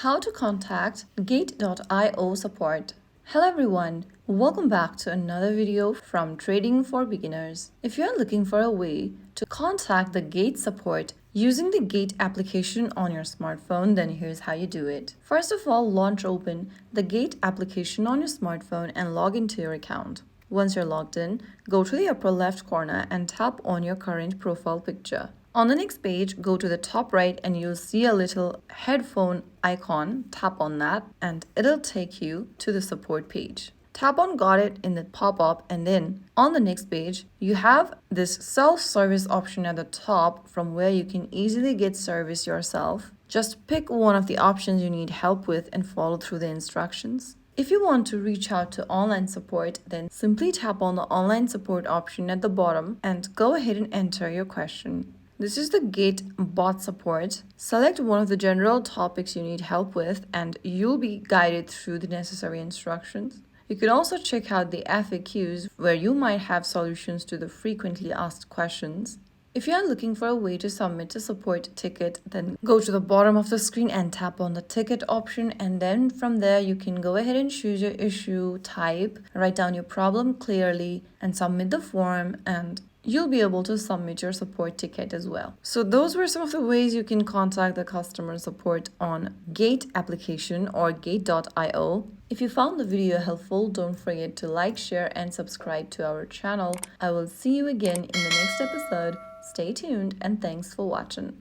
How to contact Gate.io support. Hello everyone, welcome back to another video from Trading for Beginners. If you're looking for a way to contact the Gate support using the Gate application on your smartphone, then here's how you do it. First of all, launch open the Gate application on your smartphone and log into your account. Once you're logged in, go to the upper left corner and tap on your current profile picture. On the next page, go to the top right and you'll see a little headphone icon. Tap on that and it'll take you to the support page. Tap on Got It in the pop-up, and then on the next page, you have this self-service option at the top from where you can easily get service yourself. Just pick one of the options you need help with and follow through the instructions. If you want to reach out to online support, then simply tap on the online support option at the bottom and go ahead and enter your question. This is the Gate bot support. Select one of the general topics you need help with and you'll be guided through the necessary instructions. You can also check out the FAQs where you might have solutions to the frequently asked questions. If you are looking for a way to submit a support ticket, then go to the bottom of the screen and tap on the ticket option, and then from there you can go ahead and choose your issue type, write down your problem clearly and submit the form, and you'll be able to submit your support ticket as well. So those were some of the ways you can contact the customer support on Gate application or Gate.io. If you found the video helpful, don't forget to like, share and subscribe to our channel. I will see you again in the next episode. Stay tuned and thanks for watching.